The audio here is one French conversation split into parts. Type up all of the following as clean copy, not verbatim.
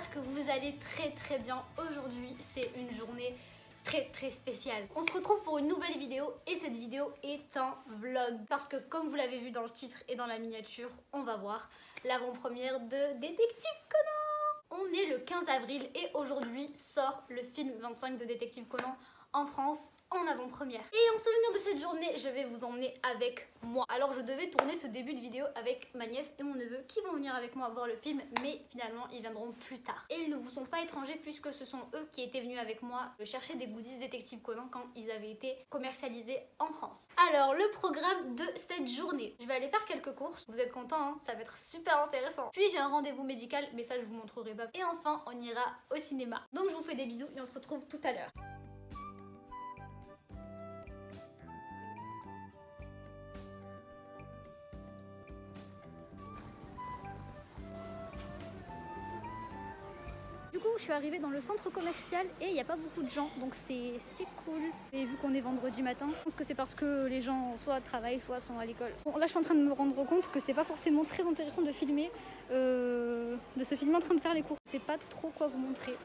j'espère que vous allez très bien. Aujourd'hui, c'est une journée très spéciale. On se retrouve pour une nouvelle vidéo et cette vidéo est un vlog. Parce que comme vous l'avez vu dans le titre et dans la miniature, on va voir l'avant-première de Détective Conan. On est le 15 avril et aujourd'hui sort le film 25 de Détective Conan en France en avant-première. Et en souvenir de cette journée, je vais vous emmener avec moi. Alors je devais tourner ce début de vidéo avec ma nièce et mon neveu qui vont venir avec moi voir le film, mais finalement ils viendront plus tard. Et ils ne vous sont pas étrangers puisque ce sont eux qui étaient venus avec moi chercher des goodies Détective Conan quand ils avaient été commercialisés en France. Alors le programme de cette journée, je vais aller faire quelques courses. Vous êtes contents, hein? Ça va être super intéressant. Puis j'ai un rendez-vous médical, mais ça je vous montrerai pas. Et enfin on ira au cinéma. Donc je vous fais des bisous et on se retrouve tout à l'heure. Du coup, je suis arrivée dans le centre commercial et il n'y a pas beaucoup de gens, donc c'est cool. Et vu qu'on est vendredi matin, je pense que c'est parce que les gens soit travaillent, soit sont à l'école. Bon, là, je suis en train de me rendre compte que c'est pas forcément très intéressant de filmer, de se filmer en train de faire les courses. Je sais pas trop quoi vous montrer.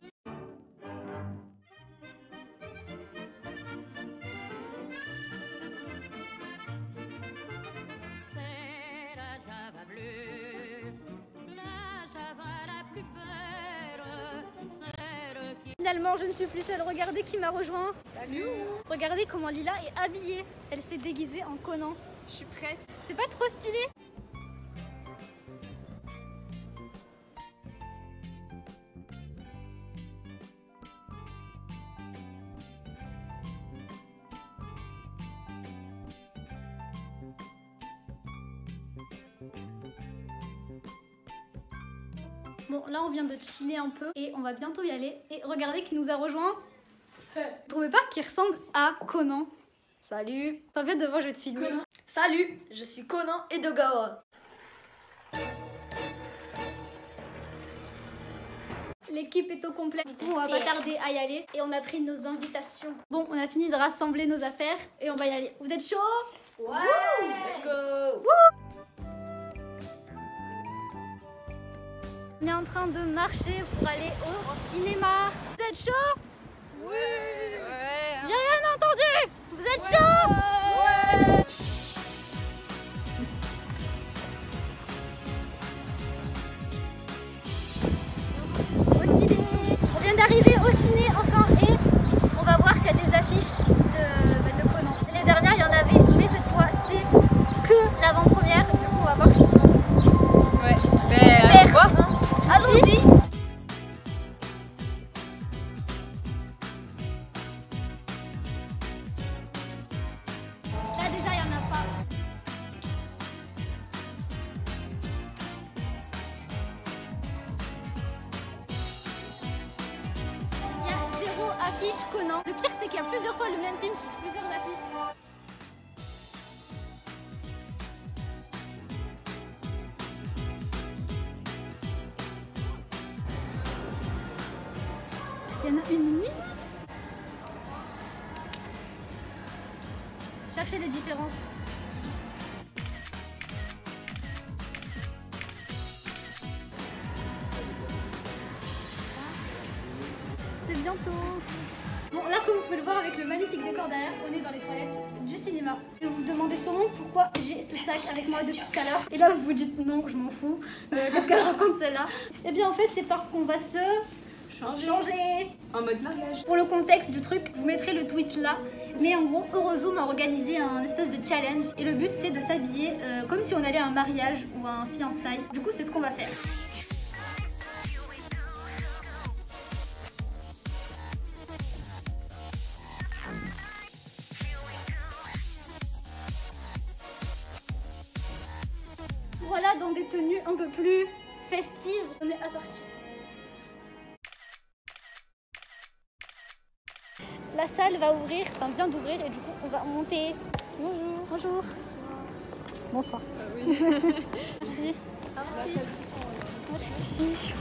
Finalement, je ne suis plus seule. Regardez qui m'a rejoint. Salut. Regardez comment Lila est habillée. Elle s'est déguisée en Conan. Je suis prête. C'est pas trop stylé? Bon, là on vient de chiller un peu et on va bientôt y aller. Et regardez qui nous a rejoint. Vous trouvez pas qu'il ressemble à Conan? Salut. T'inquiète de moi, je vais te filmer. Conan. Salut, je suis Conan Edogawa. L'équipe est au complet. Du coup, on va pas tarder à y aller. Et on a pris nos invitations. Bon, on a fini de rassembler nos affaires et on va y aller. Vous êtes chaud? Ouais. Wouh. Let's go. Wouh. On est en train de marcher pour aller au cinéma. Vous êtes chaud? Oui. Ouais. J'ai rien entendu. Vous êtes chaud? Ouais. Au ciné. On vient d'arriver au ciné enfin et on va voir s'il y a des affiches de Conan. Les dernières il y en avait, mais cette fois c'est que l'avant-première. Du coup on va voir si on... Ouais. Allez voir. Hein. Allons-y. Là déjà il n'y en a pas. Il y a zéro affiche Conan. Le pire c'est qu'il y a plusieurs fois le même film sur plusieurs affiches. Il y en a une minute. Cherchez les différences. C'est bientôt. Bon, là, comme vous pouvez le voir avec le magnifique décor derrière, on est dans les toilettes du cinéma. Et vous vous demandez sûrement pourquoi j'ai ce sac avec moi depuis tout à l'heure. Et là, vous vous dites non, je m'en fous. Qu'est-ce qu'elle raconte celle-là? Eh bien, en fait, c'est parce qu'on va se changer En mode mariage. Pour le contexte du truc, je vous mettrai le tweet là. Mais en gros, Eurozoom a organisé un espèce de challenge. Et le but, c'est de s'habiller comme si on allait à un mariage ou à un fiançailles. Du coup, c'est ce qu'on va faire. Voilà, dans des tenues un peu plus festives, on est assortis. La salle va ouvrir, enfin vient d'ouvrir et du coup on va monter. Bonjour. Bonjour. Bonsoir. Oui. Merci. Merci. Merci.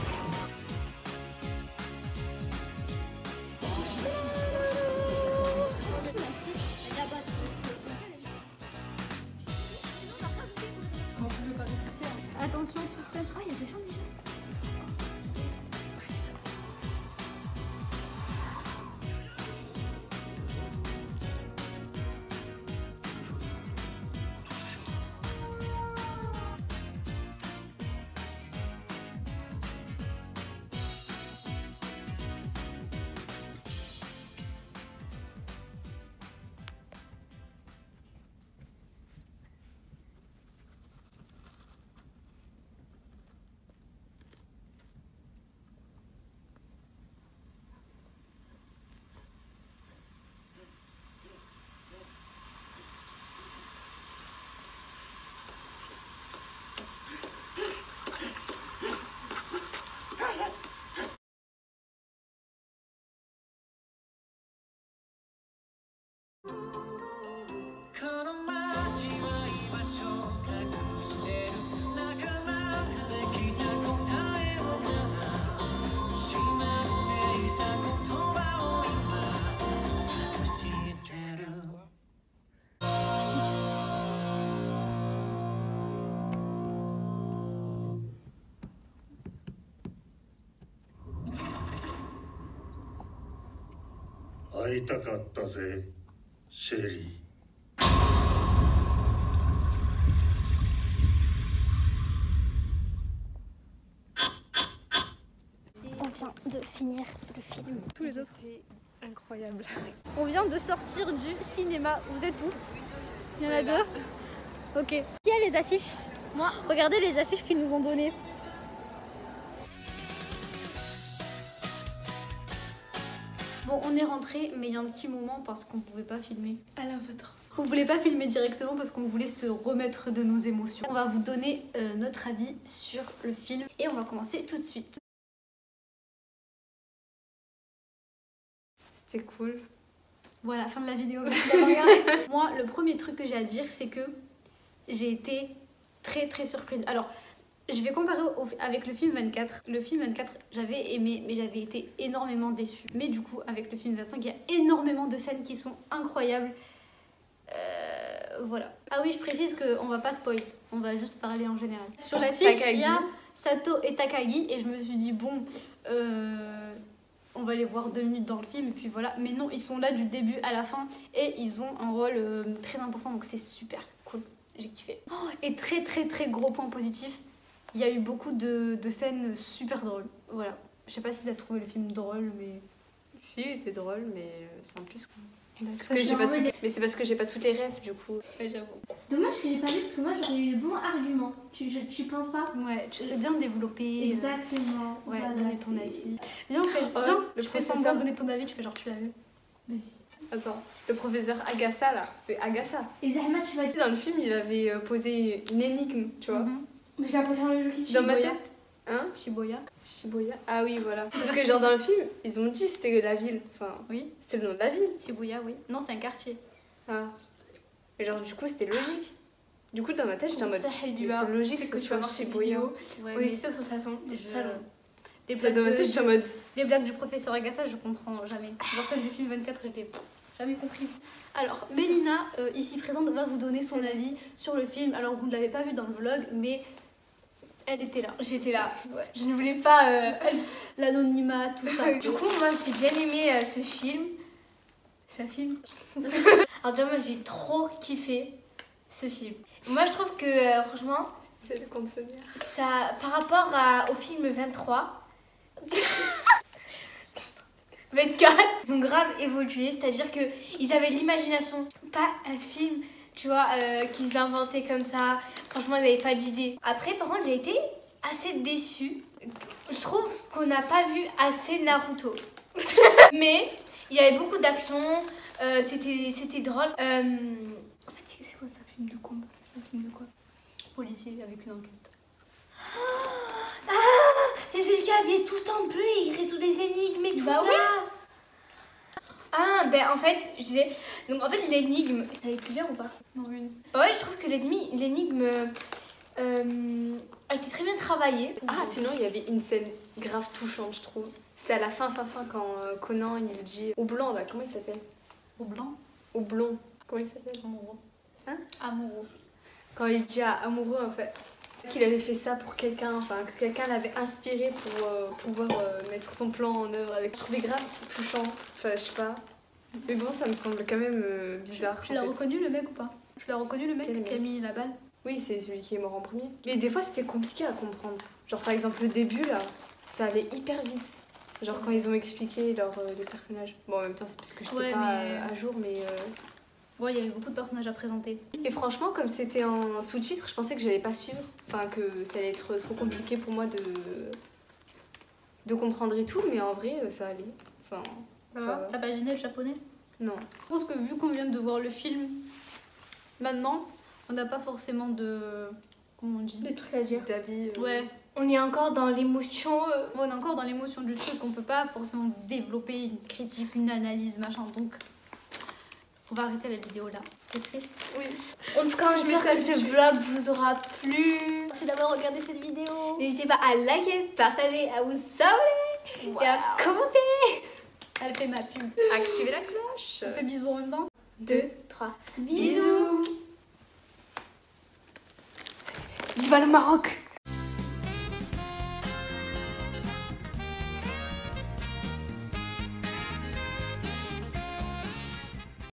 Attention, suspense. Ah, il y a des gens déjà. 会いたかったぜ、シェリー。On vient de finir le film. Tous les autres étaient incroyables. On vient de sortir du cinéma. Vous êtes où? Il y en a deux? Ok. Qui a les affiches? Moi. Regardez les affiches qu'ils nous ont données. Bon, on est rentré, mais il y a un petit moment parce qu'on pouvait pas filmer. À la vôtre. On voulait pas filmer directement parce qu'on voulait se remettre de nos émotions. On va vous donner notre avis sur le film et on va commencer tout de suite. C'était cool. Voilà, fin de la vidéo. Moi, le premier truc que j'ai à dire, c'est que j'ai été très surprise. Alors, je vais comparer avec le film 24. Le film 24, j'avais aimé, mais j'avais été énormément déçue. Mais du coup, avec le film 25, il y a énormément de scènes qui sont incroyables. Voilà. Ah oui, je précise qu'on va pas spoil, on va juste parler en général. Sur l'affiche, il y a Sato et Takagi, et je me suis dit, bon, on va les voir 2 minutes dans le film, et puis voilà. Mais non, ils sont là du début à la fin, et ils ont un rôle très important, donc c'est super cool. J'ai kiffé. Oh, et très gros point positif, il y a eu beaucoup de scènes super drôles. Voilà. Je sais pas si t'as trouvé le film drôle, mais... Si, il était drôle, mais sans plus quoi. Parce que j'ai pas tout... Mais c'est parce que j'ai pas toutes les rêves du coup. Ouais, j'avoue. Dommage que j'ai pas vu parce que moi j'aurais eu de bons arguments. Tu penses pas? Ouais, tu sais bien développer. Exactement. Ouais, voilà, donner ton c'est- avis. Viens, on fait. Viens, tu fais semblant de donner ton avis, tu fais genre tu l'as vu. Vas-y. Attends, le professeur Agassa là, c'est Agassa. Et Zahma, tu vas dire. Dans le film, il avait posé une énigme, tu vois. Mais j'ai l'impression que le Kichi. Dans ma Shibuya. tête. Hein? Shibuya. Shibuya. Ah oui, voilà. Parce que genre dans le film, ils ont dit c'était la ville. Enfin, Oui. c'est le nom de la ville. Shibuya, oui. Non, c'est un quartier. Ah. Et genre du coup, c'était logique. Du coup, dans ma tête, j'étais en mode. Mais c'est logique que ce soit Shibuya. Ouais, Oui, mais c'est sur sa son. je- Salon. les Dans blagues, ma tête, j'étais en mode. les blagues du professeur Agassa, je comprends jamais. Genre celle du film 24, je l'ai jamais comprise. Alors, Mélina, ici présente, va vous donner son avis sur le film. Alors, vous ne l'avez pas vu dans le vlog, mais elle était là. J'étais là. Ouais. Je ne voulais pas. L'anonymat, tout ça. Du coup, moi j'ai bien aimé ce film. C'est un film. Alors, déjà, moi j'ai trop kiffé ce film. Moi je trouve que franchement, C'est le conteneur. ça, par rapport au film 23, 24, ils ont grave évolué, c'est-à-dire qu'ils avaient de l'imagination, pas un film, tu vois, qu'ils inventaient comme ça. Franchement, ils n'avaient pas d'idée. Après, par contre, j'ai été assez déçue. Je trouve qu'on n'a pas vu assez Naruto. Mais il y avait beaucoup d'action, c'était drôle. En fait, c'est quoi ça, un film de combat? C'est un film de quoi? Policier avec une enquête. C'est celui qui est habillé tout en bleu et il résout des énigmes et tout. Bah là. Ah, ben en fait, je disais. Donc en fait, l'énigme. T'en avais plusieurs ou pas? Non, une. Bah ouais, je trouve que l'énigme a été très bien travaillée. Ah, sinon, il y avait une scène grave touchante, je trouve. C'était à la fin, quand Conan il dit au blanc là, comment il s'appelle? Au blanc. Au blond, comment il s'appelle? Amoureux. Hein? Amoureux. Quand il dit à amoureux en fait qu'il avait fait ça pour quelqu'un, enfin que quelqu'un l'avait inspiré pour pouvoir mettre son plan en œuvre avec. Je trouvais grave touchant, enfin je sais pas. Mais bon, ça me semble quand même bizarre. Tu l'as en fait. reconnu le mec ou pas? Tu l'as reconnu le mec Quel mec? qui a mis la balle? Oui, c'est celui qui est mort en premier. Mais des fois c'était compliqué à comprendre. Genre par exemple le début là, ça allait hyper vite. Genre quand ils ont expliqué les personnages. Bon en même temps c'est parce que je Ouais, pas mais- à jour mais... Ouais, il y avait beaucoup de personnages à présenter. Et franchement comme c'était en sous-titres, je pensais que j'allais pas suivre. Enfin que ça allait être trop compliqué pour moi de comprendre et tout. Mais en vrai ça allait. Enfin Ça ça va? va. T'as pas gêné le japonais? Non. Je pense que vu qu'on vient de voir le film, maintenant, on n'a pas forcément de... Comment on dit? Des trucs à dire. D'avis... Ouais, On est encore dans l'émotion. on est encore dans l'émotion du truc, on peut pas forcément développer une critique, une analyse, machin, donc on va arrêter la vidéo là. C'est triste. Oui. En tout cas, Je j'espère m'étais que ce habituée. vlog vous aura plu. Merci d'avoir regardé cette vidéo. N'hésitez pas à liker, partager, à vous abonner et à commenter. Elle fait ma pub. Activez la cloche. On fait bisous en même temps. 2, 3. Bisous. Viva le Maroc.